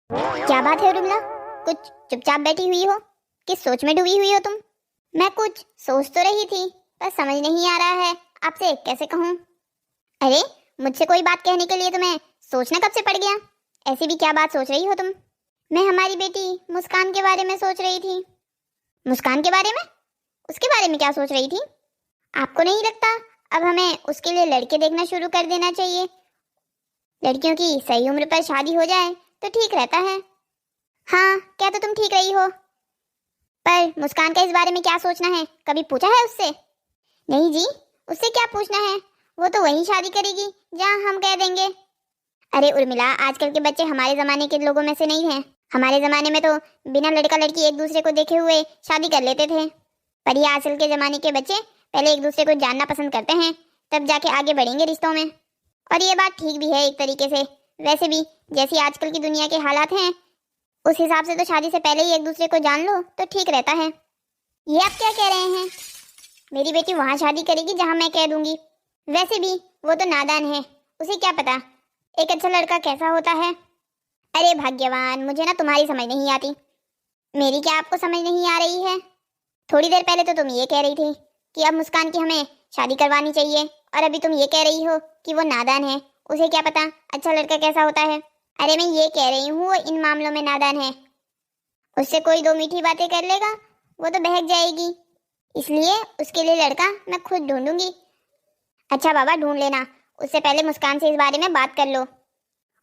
क्या बात है उर्मिला, कुछ चुपचाप बैठी हुई हो? किस सोच में डूबी हुई हो तुम? मैं कुछ सोच तो रही थी, पर समझ नहीं आ रहा है आपसे कैसे कहूँ। अरे, मुझसे कोई बात कहने के लिए तुम्हें सोचना कब से पड़ गया? ऐसी भी क्या बात सोच रही हो तुम? मैं हमारी बेटी मुस्कान के बारे में सोच रही थी। मुस्कान के बारे में? उसके बारे में क्या सोच रही थी? आपको नहीं लगता अब हमें उसके लिए लड़के देखना शुरू कर देना चाहिए? लड़कियों की सही उम्र पर शादी हो जाए तो ठीक रहता है। हाँ, क्या तो तुम ठीक रही हो, पर मुस्कान का इस बारे में क्या सोचना है, कभी पूछा है उससे? नहीं जी, उससे क्या पूछना है, वो तो वही शादी करेगी जहाँ हम कह देंगे। अरे उर्मिला, आजकल के बच्चे हमारे जमाने के लोगों में से नहीं हैं। हमारे जमाने में तो बिना लड़का लड़की एक दूसरे को देखे हुए शादी कर लेते थे, पर ये आजकल के जमाने के बच्चे पहले एक दूसरे को जानना पसंद करते हैं, तब जाके आगे बढ़ेंगे रिश्तों में। और ये बात ठीक भी है एक तरीके से। वैसे भी जैसी आजकल की दुनिया के हालात हैं, उस हिसाब से तो शादी से पहले ही एक दूसरे को जान लो तो ठीक रहता है। ये आप क्या कह रहे हैं? मेरी बेटी वहां शादी करेगी जहां मैं कह दूंगी। वैसे भी वो तो नादान है, उसे क्या पता एक अच्छा लड़का कैसा होता है। अरे भाग्यवान, मुझे ना तुम्हारी समझ नहीं आती। मेरी क्या आपको समझ नहीं आ रही है? थोड़ी देर पहले तो तुम ये कह रही थी कि अब मुस्कान की हमें शादी करवानी चाहिए, और अभी तुम ये कह रही हो कि वो नादान है, उसे क्या पता अच्छा लड़का कैसा होता है। अरे मैं ये कह रही हूँ वो इन मामलों में नादान है। उससे कोई दो मीठी बातें कर लेगा वो तो बहक जाएगी, इसलिए उसके लिए लड़का मैं खुद ढूंढूंगी। अच्छा बाबा, ढूंढ लेना, उससे पहले मुस्कान से इस बारे में बात कर लो।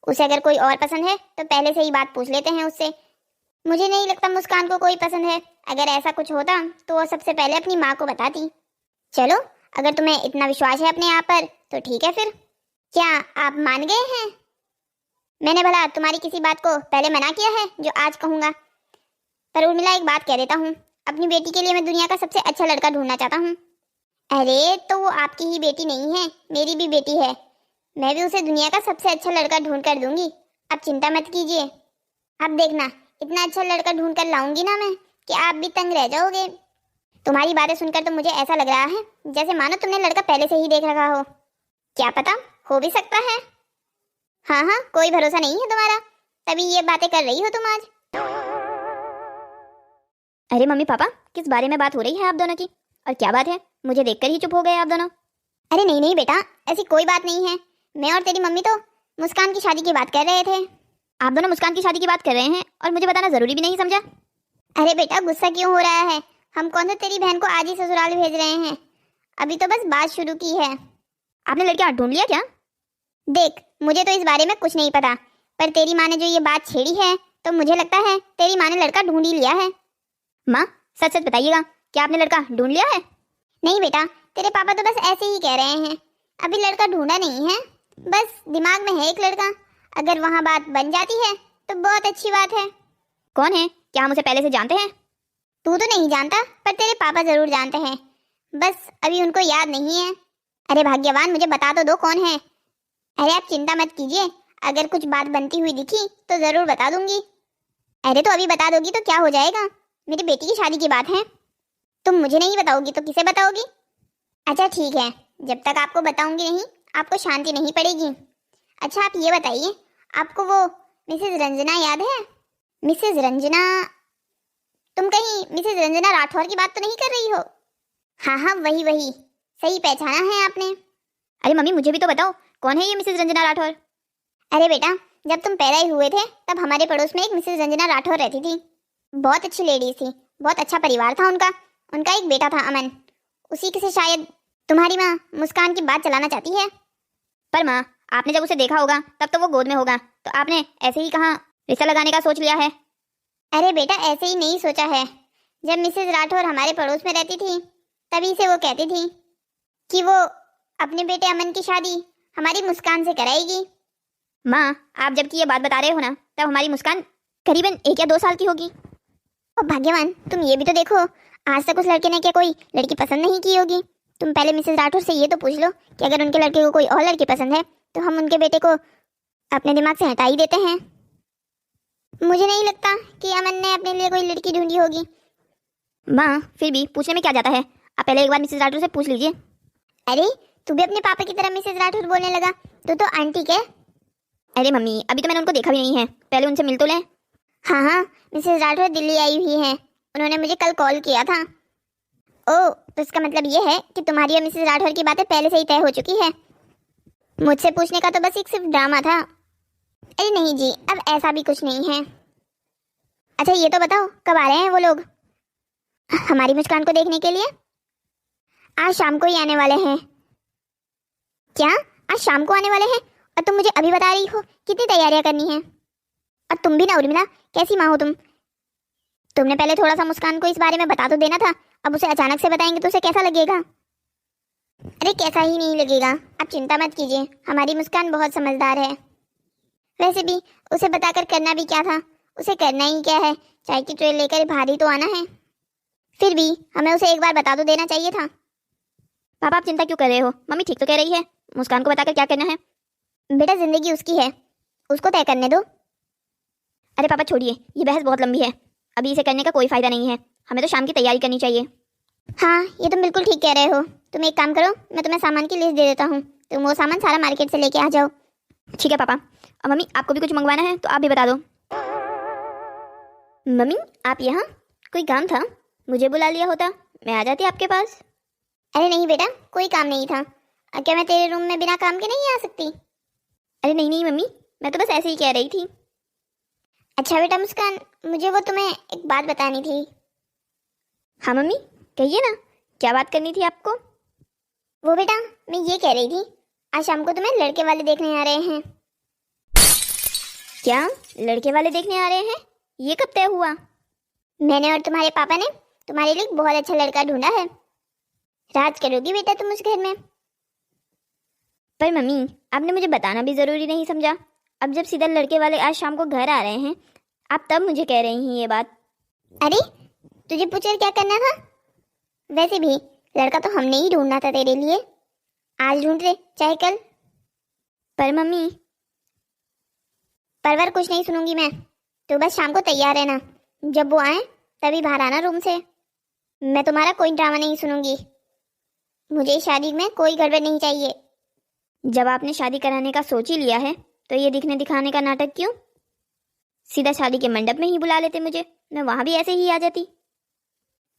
उसे अगर कोई और पसंद है तो पहले से ही बात पूछ लेते हैं उससे। मुझे नहीं लगता मुस्कान को कोई पसंद है। अगर ऐसा कुछ होता तो वो सबसे पहले अपनी माँ को बताती। चलो, अगर तुम्हें इतना विश्वास है अपने आप पर तो ठीक है, फिर क्या आप मान गए हैं? मैंने भला तुम्हारी किसी बात को पहले मना किया है जो आज कहूंगा? पर उर्मिला, एक बात कह देता हूँ, अपनी बेटी के लिए मैं दुनिया का सबसे अच्छा लड़का ढूंढना चाहता हूँ। अरे तो वो आपकी ही बेटी नहीं है, मेरी भी बेटी है। मैं भी उसे दुनिया का सबसे अच्छा लड़का ढूंढ कर दूंगी, आप चिंता मत कीजिए। आप देखना, इतना अच्छा लड़का ढूंढ कर लाऊंगी ना मैं कि आप भी तंग रह जाओगे। तुम्हारी बातें सुनकर तो मुझे ऐसा लग रहा है जैसे मानो तुमने लड़का पहले से ही देख रखा हो। क्या पता, हो भी सकता है। हाँ हाँ, कोई भरोसा नहीं है तुम्हारा, तभी ये बातें कर रही हो तुम आज। अरे मम्मी पापा, किस बारे में बात हो रही है आप दोनों की? और क्या बात है, मुझे देखकर ही चुप हो गए आप दोनों? अरे नहीं नहीं बेटा, ऐसी कोई बात नहीं है। मैं और तेरी मम्मी तो मुस्कान की शादी की बात कर रहे थे। आप दोनों मुस्कान की शादी की बात कर रहे हैं और मुझे बताना जरूरी भी नहीं समझा? अरे बेटा, गुस्सा क्यों हो रहा है? हम कौन सा तेरी बहन को आज ही ससुराल भेज रहे हैं, अभी तो बस बात शुरू की है। आपने लड़कियां ढूंढ लिया क्या? देख, मुझे तो इस बारे में कुछ नहीं पता, पर तेरी माँ ने जो ये बात छेड़ी है तो मुझे लगता है तेरी माँ ने लड़का ढूंढ ही लिया है। माँ, सच सच बताइएगा, क्या आपने लड़का ढूंढ लिया है? नहीं बेटा, तेरे पापा तो बस ऐसे ही कह रहे हैं, अभी लड़का ढूंढा नहीं है, बस दिमाग में है एक लड़का। अगर वहाँ बात बन जाती है तो बहुत अच्छी बात है। कौन है? क्या हम उसे पहले से जानते हैं? तू तो नहीं जानता, पर तेरे पापा जरूर जानते हैं, बस अभी उनको याद नहीं है। अरे भाग्यवान, मुझे बता तो दो कौन है। अरे आप चिंता मत कीजिए, अगर कुछ बात बनती हुई दिखी तो जरूर बता दूंगी। अरे तो अभी बता दोगी तो क्या हो जाएगा, मेरी बेटी की शादी की बात है। तुम मुझे नहीं बताओगी तो किसे बताओगी? अच्छा ठीक है, जब तक आपको बताऊंगी नहीं आपको शांति नहीं पड़ेगी। अच्छा आप ये बताइए, आपको वो मिसेज रंजना याद है? मिसेज रंजना? तुम कहीं मिसेज रंजना राठौर की बात तो नहीं कर रही हो? हाँ हाँ, वही वही, सही पहचाना है आपने। अरे मम्मी, मुझे भी तो बताओ, कौन है ये मिसेज रंजना राठौर? अरे बेटा, जब तुम पैदा ही हुए थे तब हमारे पड़ोस में एक मिसेज रंजना राठौर रहती थी। बहुत अच्छी लेडीज थी, बहुत अच्छा परिवार था उनका। उनका एक बेटा था अमन, उसी के से शायद तुम्हारी माँ मुस्कान की बात चलाना चाहती है। पर माँ, आपने जब उसे देखा होगा तब तो वो गोद में होगा, तो आपने ऐसे ही कहाँ रिश्ता लगाने का सोच लिया है? अरे बेटा, ऐसे ही नहीं सोचा है। जब मिसेज राठौर हमारे पड़ोस में रहती थी तभी से वो कहती थी कि वो अपने बेटे अमन की शादी हमारी मुस्कान से कराएगी। माँ, आप जबकि ये बात बता रहे हो ना, तब हमारी मुस्कान करीबन 1 या 2 साल की होगी। और भाग्यवान, तुम ये भी तो देखो, आज तक उस लड़के ने क्या कोई लड़की पसंद नहीं की होगी। तुम पहले मिसेज राठौर से ये तो पूछ लो कि अगर उनके लड़के को कोई और लड़की पसंद है तो हम उनके बेटे को अपने दिमाग से हटा ही देते हैं। मुझे नहीं लगता कि अमन ने अपने लिए कोई लड़की ढूंढी होगी। माँ, फिर भी पूछने में क्या जाता है, आप पहले एक बार मिसेज राठौर से पूछ लीजिए। अरे तू भी अपने पापा की तरह मिसेज राठौर बोलने लगा, तू तो आंटी के। अरे मम्मी, अभी तो मैंने उनको देखा भी नहीं है, पहले उनसे मिल तो लें। हाँ हाँ, मिसेस राठौर दिल्ली आई हुई हैं। उन्होंने मुझे कल कॉल किया था। ओह, तो इसका मतलब ये है कि तुम्हारी और मिसेस राठौर की बातें पहले से ही तय हो चुकी है। मुझसे पूछने का तो बस एक सिर्फ ड्रामा था। अरे नहीं जी, अब ऐसा भी कुछ नहीं है। अच्छा ये तो बताओ, कब आ रहे हैं वो लोग हमारी मुस्कान को देखने के लिए? आज शाम को ही आने वाले हैं। क्या? आज शाम को आने वाले हैं? और तुम मुझे अभी बता रही हो कितनी तैयारियां करनी है? और तुम भी ना उर्मिला, कैसी माँ हो तुम? तुमने पहले थोड़ा सा मुस्कान को इस बारे में बता तो देना था। अब उसे अचानक से बताएंगे तो उसे कैसा लगेगा? अरे कैसा ही नहीं लगेगा, आप चिंता मत कीजिए, हमारी मुस्कान बहुत समझदार है। वैसे भी उसे बताकर करना भी क्या था, उसे करना ही क्या है, चाय की ट्रे लेकर बाहर ही तो आना है। फिर भी हमें उसे एक बार बता तो देना चाहिए था। पापा आप चिंता क्यों कर रहे हो? मम्मी ठीक तो कह रही है, मुस्कान को बताकर क्या करना है? बेटा जिंदगी उसकी है, उसको तय करने दो। अरे पापा छोड़िए, ये बहस बहुत लंबी है, अभी इसे करने का कोई फायदा नहीं है। हमें तो शाम की तैयारी करनी चाहिए। हाँ ये तुम बिल्कुल ठीक कह रहे हो। तुम एक काम करो, मैं तुम्हें सामान की लिस्ट दे देता हूँ, तुम वो सामान सारा मार्केट से लेके आ जाओ। ठीक है पापा। और मम्मी आपको भी कुछ मंगवाना है तो आप भी बता दो। मम्मी आप यहाँ? कोई काम था? मुझे बुला लिया होता, मैं आ जाती आपके पास। अरे नहीं बेटा, कोई काम नहीं था। क्या मैं तेरे रूम में बिना काम के नहीं आ सकती? अरे नहीं नहीं मम्मी, मैं तो बस ऐसे ही कह रही थी। अच्छा बेटा मुस्कान, मुझे वो तुम्हें एक बात बतानी थी। हाँ मम्मी कहिए ना, क्या बात करनी थी आपको? वो बेटा, मैं ये कह रही थी, आज शाम को तुम्हें लड़के वाले देखने आ रहे हैं। क्या लड़के वाले देखने आ रहे हैं? ये कब तय हुआ? मैंने और तुम्हारे पापा ने तुम्हारे लिए बहुत अच्छा लड़का ढूंढा है। राज करोगी बेटा तुम उस घर में। पर मम्मी आपने मुझे बताना भी जरूरी नहीं समझा? अब जब सीधा लड़के वाले आज शाम को घर आ रहे हैं, आप तब मुझे कह रही हैं ये बात। अरे तुझे पूछकर क्या करना था? वैसे भी लड़का तो हमने ही ढूंढना था तेरे लिए, आज ढूंढ ले चाहे कल। पर मम्मी। परवर कुछ नहीं सुनूंगी मैं, तो बस शाम को तैयार रहना, जब वो आए तभी बाहर आना रूम से। मैं तुम्हारा कोई ड्रामा नहीं सुनूंगी, मुझे शादी में कोई गड़बड़ नहीं चाहिए। जब आपने शादी कराने का सोच ही लिया है तो ये दिखने दिखाने का नाटक क्यों? सीधा शादी के मंडप में ही बुला लेते मुझे, मैं वहां भी ऐसे ही आ जाती।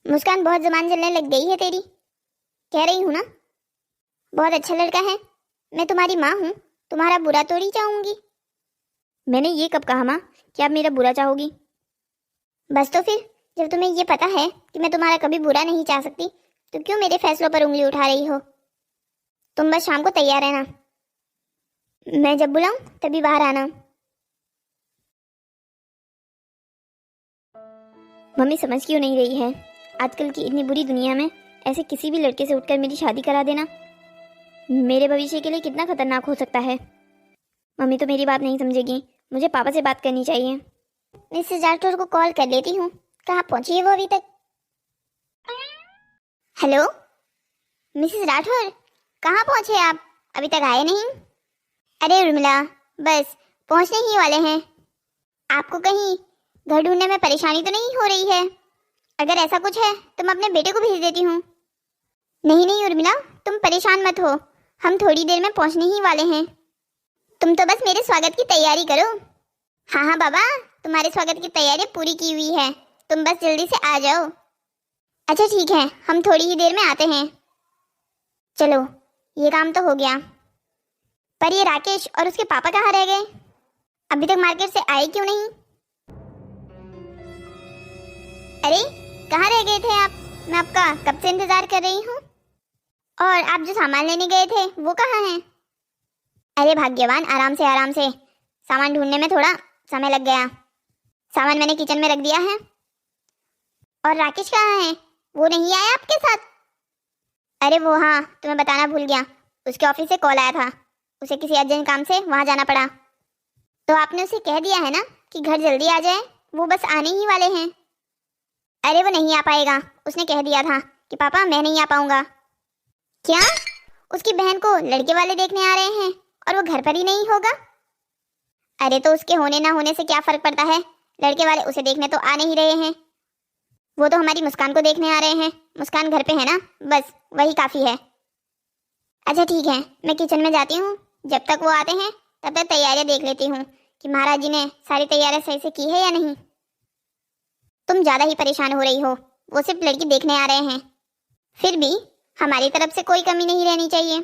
मुस्कान बहुत जुबान चलने लग गई है तेरी, कह रही हूँ ना, बहुत अच्छा लड़का है। मैं तुम्हारी माँ हूँ, तुम्हारा बुरा थोड़ी चाहूंगी। मैंने ये कब कहा माँ कि आप मेरा बुरा चाहोगी? बस तो फिर जब तुम्हें ये पता है कि मैं तुम्हारा कभी बुरा नहीं चाह सकती, तो क्यों मेरे फैसलों पर उंगली उठा रही हो? तुम बस शाम को तैयार रहना, मैं जब बुलाऊं तभी बाहर आना। मम्मी समझ क्यों नहीं रही है? आजकल की इतनी बुरी दुनिया में ऐसे किसी भी लड़के से उठकर मेरी शादी करा देना मेरे भविष्य के लिए कितना खतरनाक हो सकता है। मम्मी तो मेरी बात नहीं समझेगी, मुझे पापा से बात करनी चाहिए। मिसेस राठौर को कॉल कर लेती हूँ, कहाँ पहुंची है वो अभी तक? हेलो मिसेस राठौर, कहाँ पहुंचे आप? अभी तक आए नहीं? अरे उर्मिला, बस पहुंचने ही वाले हैं। आपको कहीं घर ढूंढने में परेशानी तो नहीं हो रही है? अगर ऐसा कुछ है तो मैं अपने बेटे को भेज देती हूँ। नहीं नहीं उर्मिला, तुम परेशान मत हो, हम थोड़ी देर में पहुंचने ही वाले हैं। तुम तो बस मेरे स्वागत की तैयारी करो। हाँ हाँ बाबा, तुम्हारे स्वागत की तैयारी पूरी की हुई है, तुम बस जल्दी से आ जाओ। अच्छा ठीक है, हम थोड़ी ही देर में आते हैं। चलो ये काम तो हो गया, पर ये राकेश और उसके पापा कहाँ रह गए? अभी तक मार्केट से आए क्यों नहीं? अरे कहाँ रह गए थे आप? मैं आपका कब से इंतजार कर रही हूँ। और आप जो सामान लेने गए थे वो कहाँ हैं? अरे भाग्यवान, आराम से, सामान ढूंढने में थोड़ा समय लग गया। सामान मैंने किचन में रख दिया है। और राकेश कहाँ है? वो नहीं आया आपके साथ? अरे वो, हाँ तुम्हें बताना भूल गया, उसके ऑफिस से कॉल आया था, उसे किसी अर्जेंट काम से वहां जाना पड़ा। तो आपने उसे कह दिया है ना कि घर जल्दी आ जाए, वो बस आने ही वाले हैं। अरे वो नहीं आ पाएगा, उसने कह दिया था कि पापा मैं नहीं आ पाऊंगा। क्या? उसकी बहन को लड़के वाले देखने आ रहे हैं और वो घर पर ही नहीं होगा? अरे तो उसके होने ना होने से क्या फर्क पड़ता है, लड़के वाले उसे देखने तो आ नहीं रहे हैं, वो तो हमारी मुस्कान को देखने आ रहे हैं। मुस्कान घर पे है ना, बस वही काफी है। अच्छा ठीक है, मैं किचन में जाती हूँ, जब तक वो आते हैं तब तक तैयारियां देख लेती हूँ कि महाराज जी ने सारी तैयारियां सही से की है या नहीं। तुम ज़्यादा ही परेशान हो रही हो। वो सिर्फ लड़की देखने आ रहे हैं, फिर भी हमारी तरफ से कोई कमी नहीं रहनी चाहिए।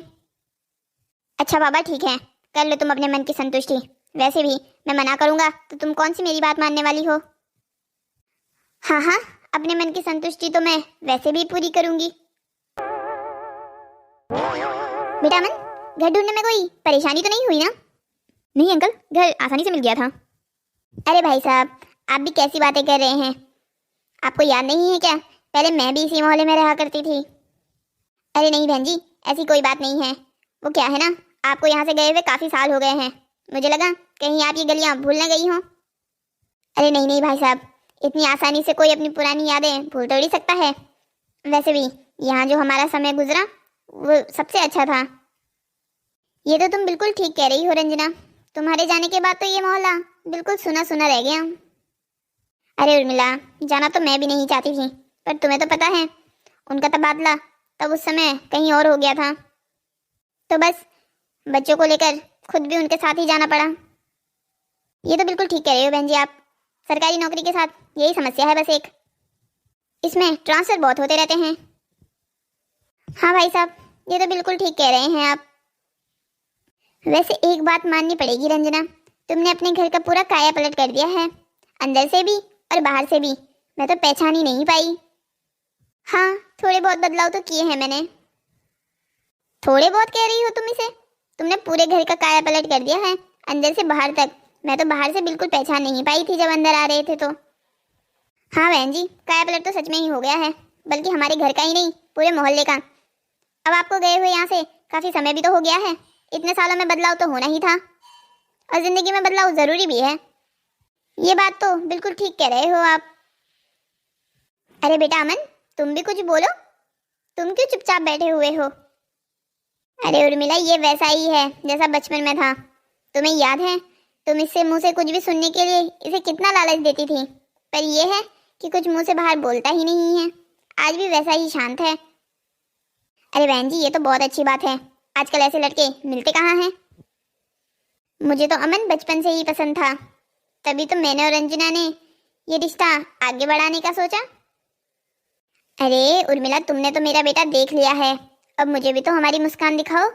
अच्छा बाबा ठीक है, कर लो तुम अपने मन की संतुष्टि। वैसे भी मैं मना करूंगा तो तुम कौन सी मेरी बात मानने वाली हो। हाँ हाँ, अपने मन की संतुष्टि तो मैं वैसे भी पूरी करूंगी। बेटा अमन, घर ढूंढने में कोई परेशानी तो नहीं हुई ना? नहीं अंकल, घर आसानी से मिल गया था। अरे भाई साहब, आप भी कैसी बातें कर रहे हैं। आपको याद नहीं है क्या, पहले मैं भी इसी मोहल्ले में रहा करती थी। अरे नहीं बहन जी, ऐसी कोई बात नहीं है। वो क्या है ना, आपको यहाँ से गए हुए काफ़ी साल हो गए हैं। मुझे लगा कहीं आप ये गलियाँ भूल न गई हों। अरे नहीं नहीं भाई साहब, इतनी आसानी से कोई अपनी पुरानी यादें भूल थोड़ी सकता है। वैसे भी यहाँ जो हमारा समय गुजरा वो सबसे अच्छा था। ये तो तुम बिल्कुल ठीक कह रही हो रंजना, तुम्हारे जाने के बाद तो ये मोहल्ला बिल्कुल सुना सुना रह गया। अरे उर्मिला, जाना तो मैं भी नहीं चाहती थी, पर तुम्हें तो पता है उनका तबादला तब उस समय कहीं और हो गया था, तो बस बच्चों को लेकर खुद भी उनके साथ ही जाना पड़ा। ये तो बिल्कुल ठीक कह रहे हो बहन जी आप, सरकारी नौकरी के साथ यही समस्या है बस एक, इसमें ट्रांसफर बहुत होते रहते हैं। हाँ भाई साहब, ये तो बिल्कुल ठीक कह रहे हैं आप। वैसे एक बात माननी पड़ेगी रंजना, तुमने अपने घर का पूरा काया पलट कर दिया है, अंदर से भी और बाहर से भी। मैं तो पहचान ही नहीं पाई। हाँ, थोड़े बहुत बदलाव तो किए हैं मैंने। थोड़े बहुत कह रही हो तुम इसे? तुमने पूरे घर का काया पलट कर दिया है, अंदर से बाहर तक। मैं तो बाहर से बिल्कुल पहचान नहीं पाई थी जब अंदर आ रहे थे तो। हाँ बहन जी, काया पलट तो सच में ही हो गया है, बल्कि हमारे घर का ही नहीं पूरे मोहल्ले का। अब आपको गए हुए यहाँ से काफ़ी समय भी तो हो गया है, इतने सालों में बदलाव तो होना ही था, और ज़िंदगी में बदलाव ज़रूरी भी है। ये बात तो बिल्कुल ठीक कह रहे हो आप। अरे बेटा अमन, तुम भी कुछ बोलो, तुम क्यों चुपचाप बैठे हुए हो? अरे उर्मिला, ये वैसा ही है जैसा बचपन में था। तुम्हें याद है तुम इससे मुंह से कुछ भी सुनने के लिए इसे कितना लालच देती थी, पर यह है कि कुछ मुंह से बाहर बोलता ही नहीं है। आज भी वैसा ही शांत है। अरे बहन जी, ये तो बहुत अच्छी बात है, आजकल ऐसे लड़के मिलते कहाँ हैं। मुझे तो अमन बचपन से ही पसंद था, तभी तो मैंने और रंजना ने ये रिश्ता आगे बढ़ाने का सोचा। अरे उर्मिला, तुमने तो मेरा बेटा देख लिया है, अब मुझे भी तो हमारी मुस्कान दिखाओ।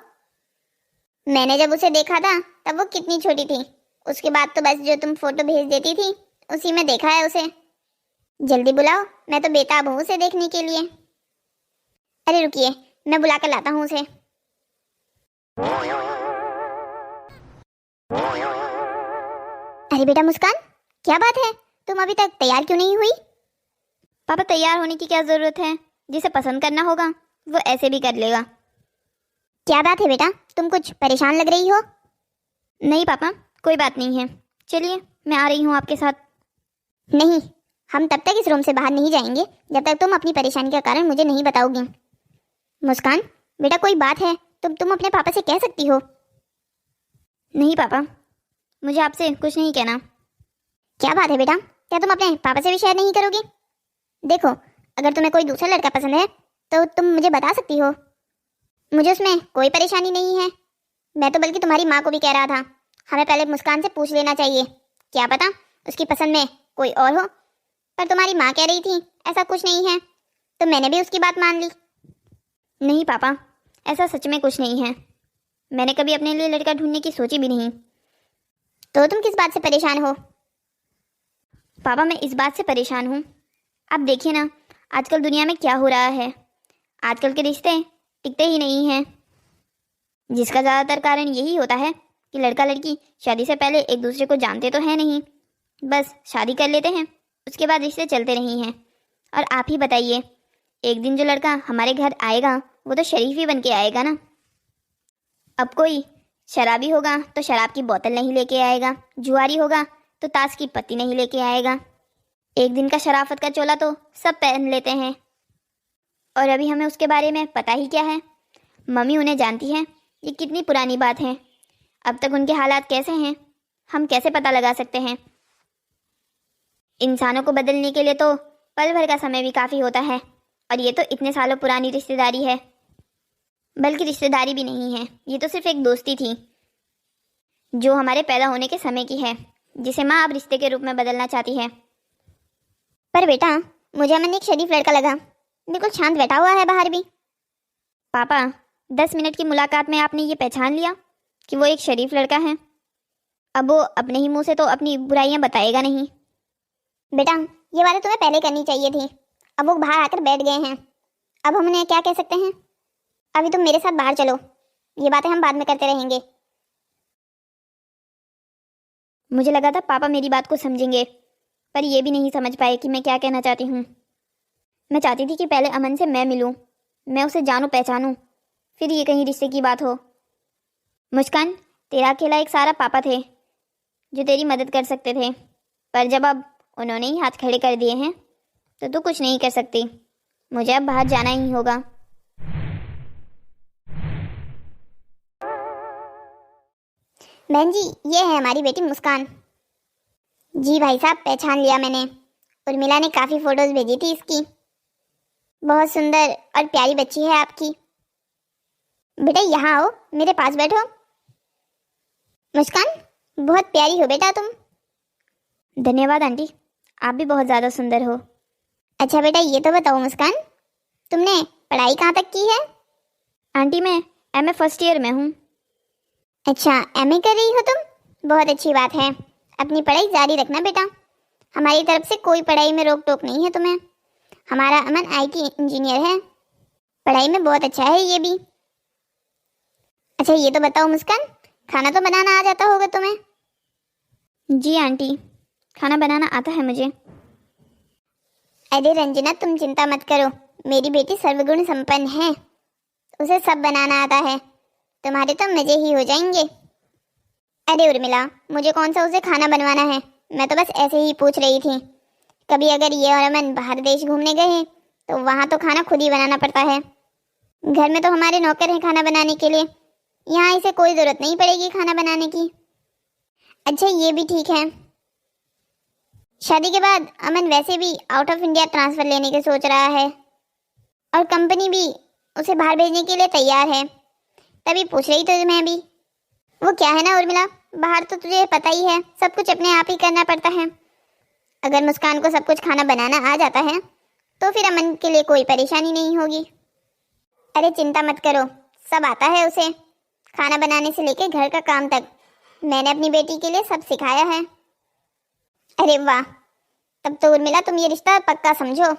मैंने जब उसे देखा था तब वो कितनी छोटी थी, उसके बाद तो बस जो तुम फोटो भेज देती थी उसी में देखा है उसे। जल्दी बुलाओ, मैं तो बेताब हूँ उसे देखने के लिए। अरे रुकिए, मैं बुला कर लाता हूँ उसे। अरे बेटा मुस्कान, क्या बात है, तुम अभी तक तैयार क्यों नहीं हुई? पापा, तैयार होने की क्या ज़रूरत है, जिसे पसंद करना होगा वो ऐसे भी कर लेगा। क्या बात है बेटा, तुम कुछ परेशान लग रही हो। नहीं पापा, कोई बात नहीं है, चलिए मैं आ रही हूँ आपके साथ। नहीं, हम तब तक इस रूम से बाहर नहीं जाएंगे जब तक तुम अपनी परेशानी का कारण मुझे नहीं बताओगी। मुस्कान बेटा, कोई बात है तुम अपने पापा से कह सकती हो। नहीं पापा, मुझे आपसे कुछ नहीं कहना। क्या बात है बेटा, क्या तुम अपने पापा से भी शेयर नहीं करोगी? देखो, अगर तुम्हें कोई दूसरा लड़का पसंद है तो तुम मुझे बता सकती हो, मुझे उसमें कोई परेशानी नहीं है। मैं तो बल्कि तुम्हारी माँ को भी कह रहा था, हमें पहले मुस्कान से पूछ लेना चाहिए, क्या पता उसकी पसंद में कोई और हो। पर तुम्हारी माँ कह रही थी ऐसा कुछ नहीं है, तो मैंने भी उसकी बात मान ली। नहीं पापा, ऐसा सच में कुछ नहीं है, मैंने कभी अपने लिए लड़का ढूंढने की सोची भी नहीं। तो तुम किस बात से परेशान हो? पापा, मैं इस बात से परेशान हूँ, आप देखिए ना आजकल दुनिया में क्या हो रहा है। आजकल के रिश्ते टिकते ही नहीं हैं, जिसका ज़्यादातर कारण यही होता है कि लड़का लड़की शादी से पहले एक दूसरे को जानते तो है नहीं, बस शादी कर लेते हैं, उसके बाद रिश्ते चलते नहीं हैं। और आप ही बताइए, एक दिन जो लड़का हमारे घर आएगा वो तो शरीफ ही बन के आएगा ना। अब कोई शराबी होगा तो शराब की बोतल नहीं लेके आएगा, जुआरी होगा तो ताश की पत्ती नहीं लेके आएगा। एक दिन का शराफत का चोला तो सब पहन लेते हैं, और अभी हमें उसके बारे में पता ही क्या है। मम्मी उन्हें जानती है, ये कितनी पुरानी बात है, अब तक उनके हालात कैसे हैं हम कैसे पता लगा सकते हैं। इंसानों को बदलने के लिए तो पल भर का समय भी काफ़ी होता है, और ये तो इतने सालों पुरानी रिश्तेदारी है, बल्कि रिश्तेदारी भी नहीं है, ये तो सिर्फ एक दोस्ती थी जो हमारे पैदा होने के समय की है, जिसे माँ अब रिश्ते के रूप में बदलना चाहती है। पर बेटा मुझे अमन एक शरीफ लड़का लगा, बिल्कुल शांत बैठा हुआ है बाहर भी। पापा 10 मिनट की मुलाकात में आपने ये पहचान लिया कि वो एक शरीफ लड़का है। अब वो अपने ही मुंह से तो अपनी बुराइयां बताएगा नहीं। बेटा ये बातें तुम्हें पहले करनी चाहिए थी, अब वो बाहर आकर बैठ गए हैं, अब हम उन्हें क्या कह सकते हैं। अभी तुम मेरे साथ बाहर चलो, ये बातें हम बाद में करते रहेंगे। मुझे लगा था पापा मेरी बात को समझेंगे, पर ये भी नहीं समझ पाए कि मैं क्या कहना चाहती हूँ। मैं चाहती थी कि पहले अमन से मैं मिलूं, मैं उसे जानूं पहचानूं, फिर ये कहीं रिश्ते की बात हो। मुस्कान, तेरा अकेला एक सारा पापा थे जो तेरी मदद कर सकते थे, पर जब अब उन्होंने ही हाथ खड़े कर दिए हैं तो तू कुछ नहीं कर सकती। मुझे अब बाहर जाना ही होगा। बहन जी ये है हमारी बेटी मुस्कान। जी भाई साहब पहचान लिया मैंने, उर्मिला ने काफ़ी फोटोज भेजी थी इसकी। बहुत सुंदर और प्यारी बच्ची है आपकी। बेटा यहाँ आओ, मेरे पास बैठो। मुस्कान बहुत प्यारी हो बेटा तुम। धन्यवाद आंटी, आप भी बहुत ज़्यादा सुंदर हो। अच्छा बेटा ये तो बताओ मुस्कान, तुमने पढ़ाई कहाँ तक की है? आंटी मैं MA फर्स्ट ईयर में हूँ। अच्छा MA कर रही हो तुम, बहुत अच्छी बात है। अपनी पढ़ाई जारी रखना बेटा, हमारी तरफ से कोई पढ़ाई में रोक टोक नहीं है तुम्हें। हमारा अमन IT इंजीनियर है, पढ़ाई में बहुत अच्छा है ये भी। अच्छा ये तो बताओ मुस्कान, खाना तो बनाना आ जाता होगा तुम्हें? जी आंटी, खाना बनाना आता है मुझे। अरे रंजना तुम चिंता मत करो, मेरी बेटी सर्वगुण संपन्न है, उसे सब बनाना आता है, तुम्हारे तो मजे ही हो जाएंगे। अरे उर्मिला मुझे कौन सा उसे खाना बनवाना है, मैं तो बस ऐसे ही पूछ रही थी। कभी अगर ये और अमन बाहर देश घूमने गए तो वहाँ तो खाना खुद ही बनाना पड़ता है। घर में तो हमारे नौकर हैं खाना बनाने के लिए, यहाँ इसे कोई ज़रूरत नहीं पड़ेगी खाना बनाने की। अच्छा ये भी ठीक है। शादी के बाद अमन वैसे भी आउट ऑफ इंडिया ट्रांसफ़र लेने के सोच रहा है और कंपनी भी उसे बाहर भेजने के लिए तैयार है, तभी पूछ रही थी मैं भी। वो क्या है ना उर्मिला, बाहर तो तुझे पता ही है सब कुछ अपने आप ही करना पड़ता है। अगर मुस्कान को सब कुछ खाना बनाना आ जाता है तो फिर अमन के लिए कोई परेशानी नहीं होगी। अरे चिंता मत करो, सब आता है उसे, खाना बनाने से लेकर घर का काम तक मैंने अपनी बेटी के लिए सब सिखाया है। अरे वाह, तब तो उर्मिला तुम ये रिश्ता पक्का समझो।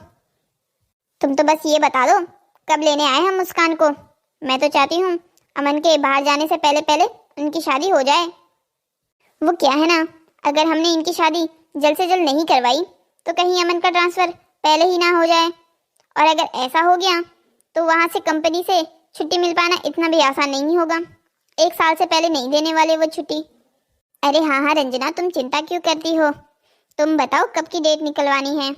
तुम तो बस ये बता दो कब लेने आए हम मुस्कान को। मैं तो चाहती हूँ अमन के बाहर जाने से पहले पहले उनकी शादी हो जाए। वो क्या है ना, अगर हमने इनकी शादी जल्द से जल्द नहीं करवाई तो कहीं अमन का ट्रांसफ़र पहले ही ना हो जाए, और अगर ऐसा हो गया तो वहाँ से कंपनी से छुट्टी मिल पाना इतना भी आसान नहीं होगा। 1 साल से पहले नहीं देने वाले वो छुट्टी। अरे हाँ हाँ रंजना तुम चिंता क्यों करती हो, तुम बताओ कब की डेट निकलवानी है?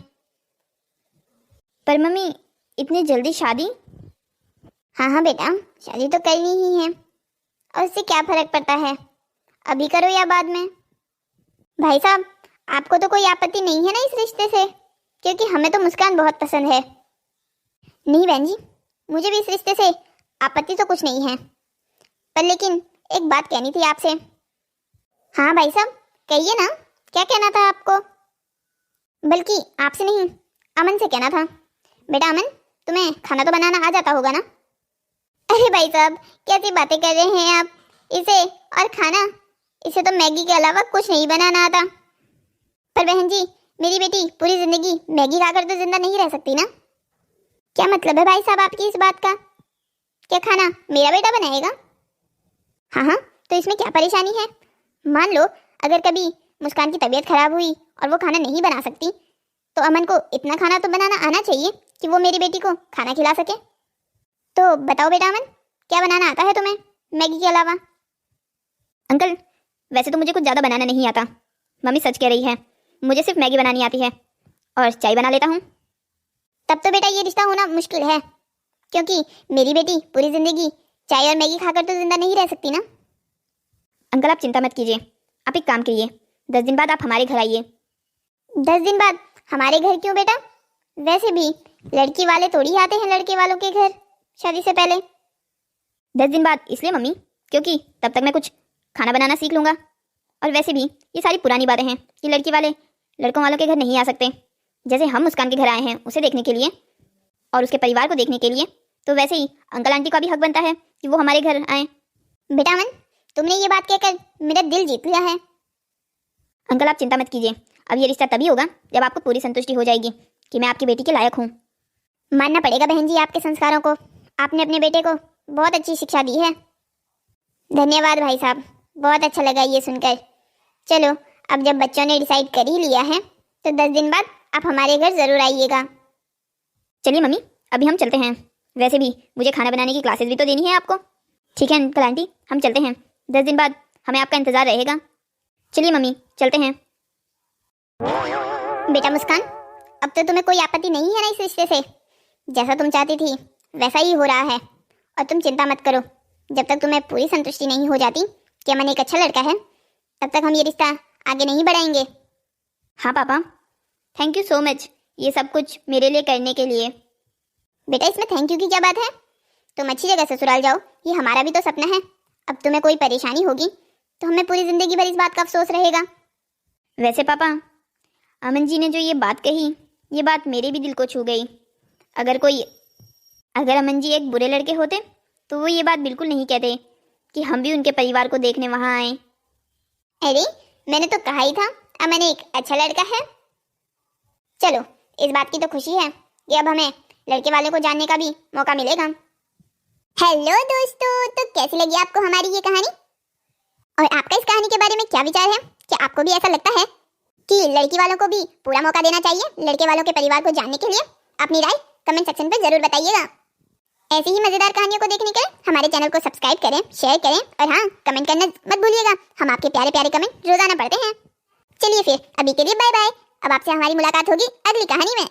पर मम्मी इतनी जल्दी शादी? हाँ हाँ बेटा शादी तो करनी ही है, और उससे क्या फ़र्क पड़ता है, अभी करो या बाद में। भाई साहब आपको तो कोई आपत्ति नहीं है ना इस रिश्ते से, क्योंकि हमें तो मुस्कान बहुत पसंद है। नहीं बहन जी मुझे भी इस रिश्ते से आपत्ति तो कुछ नहीं है, पर लेकिन एक बात कहनी थी आपसे। हाँ भाई साहब कहिए ना, क्या कहना था आपको? बल्कि आपसे नहीं अमन से कहना था। बेटा अमन तुम्हें खाना तो बनाना आ जाता होगा ना? अरे भाई साहब कैसी बातें कर रहे हैं आप, इसे और खाना, इसे तो मैगी के अलावा कुछ नहीं बनाना आता। पर बहन जी मेरी बेटी पूरी जिंदगी मैगी खाकर तो जिंदा नहीं रह सकती ना। क्या मतलब है भाई साहब आपकी इस बात का? क्या खाना मेरा बेटा बनाएगा? हाँ हाँ तो इसमें क्या परेशानी है? मान लो अगर कभी मुस्कान की तबीयत खराब हुई और वो खाना नहीं बना सकती तो अमन को इतना खाना तो बनाना आना चाहिए कि वो मेरी बेटी को खाना खिला सके। तो बताओ बेटा अमन क्या बनाना आता है तुम्हें मैगी के अलावा? अंकल वैसे तो मुझे कुछ ज़्यादा बनाना नहीं आता, मम्मी सच कह रही है, मुझे सिर्फ मैगी बनानी आती है और चाय बना लेता हूँ। तब तो बेटा ये रिश्ता होना मुश्किल है, क्योंकि मेरी बेटी पूरी जिंदगी चाय और मैगी खाकर तो जिंदा नहीं रह सकती ना। अंकल आप चिंता मत कीजिए, आप एक काम करिए, 10 दिन बाद आप हमारे घर आइए। 10 दिन बाद हमारे घर क्यों बेटा? वैसे भी लड़की वाले थोड़ी आते हैं लड़के वालों के घर शादी से पहले। 10 दिन बाद इसलिए मम्मी क्योंकि तब तक मैं कुछ खाना बनाना सीख लूँगा, और वैसे भी ये सारी पुरानी बातें हैं कि लड़की वाले लड़कों वालों के घर नहीं आ सकते। जैसे हम मुस्कान के घर आए हैं उसे देखने के लिए और उसके परिवार को देखने के लिए, तो वैसे ही अंकल आंटी का भी हक बनता है कि वो हमारे घर आए। बेटा अमन, तुमने ये बात कहकर मेरा दिल जीत लिया है। अंकल आप चिंता मत कीजिए, अब ये रिश्ता तभी होगा जब आपको पूरी संतुष्टि हो जाएगी कि मैं आपकी बेटी के लायक हूँ। मानना पड़ेगा बहन जी आपके संस्कारों को। आपने अपने बेटे को बहुत अच्छी शिक्षा दी है। धन्यवाद भाई साहब, बहुत अच्छा लगा ये सुनकर। चलो अब जब बच्चों ने डिसाइड कर ही लिया है तो 10 दिन बाद आप हमारे घर ज़रूर आइएगा। चलिए मम्मी, अभी हम चलते हैं। वैसे भी मुझे खाना बनाने की क्लासेस भी तो देनी है आपको। ठीक है अंकल आंटी, हम चलते हैं। 10 दिन बाद हमें आपका इंतज़ार रहेगा। चलिए मम्मी, चलते हैं। बेटा मुस्कान, अब तो तुम्हें कोई आपत्ति नहीं है ना इस रिश्ते से? जैसा तुम चाहती थी वैसा ही हो रहा है। और तुम चिंता मत करो, जब तक तुम्हें पूरी संतुष्टि नहीं हो जाती कि अमन एक अच्छा लड़का है, तब तक हम ये रिश्ता आगे नहीं बढ़ाएंगे। हाँ पापा, थैंक यू सो मच ये सब कुछ मेरे लिए करने के लिए। बेटा इसमें थैंक यू की क्या बात है? तुम अच्छी जगह ससुराल जाओ, ये हमारा भी तो सपना है। अब तुम्हें कोई परेशानी होगी तो हमें पूरी जिंदगी भर इस बात का अफसोस रहेगा। वैसे पापा, अमन जी ने जो ये बात कही, ये बात मेरे भी दिल को छू गई। अगर अमन जी एक बुरे लड़के होते तो वो ये बात बिल्कुल नहीं कहते कि हम भी उनके परिवार को देखने वहाँ आए। अरे मैंने तो कहा ही था अमन एक अच्छा लड़का है। चलो इस बात की तो खुशी है कि अब हमें लड़के वाले को जानने का भी मौका मिलेगा। हेलो दोस्तों, तो कैसी लगी आपको हमारी ये कहानी? और आपका इस कहानी के बारे में क्या विचार है? क्या आपको भी ऐसा लगता है कि लड़की वालों को भी पूरा मौका देना चाहिए लड़के वालों के परिवार को जानने के लिए? अपनी राय कमेंट सेक्शन पर जरूर बताइएगा। ऐसी ही मजेदार कहानियों को देखने के लिए हमारे चैनल को सब्सक्राइब करें, शेयर करें और हाँ, कमेंट करना मत भूलिएगा। हम आपके प्यारे प्यारे कमेंट रोजाना पढ़ते हैं। चलिए फिर अभी के लिए बाय बाय। अब आपसे हमारी मुलाकात होगी अगली कहानी में।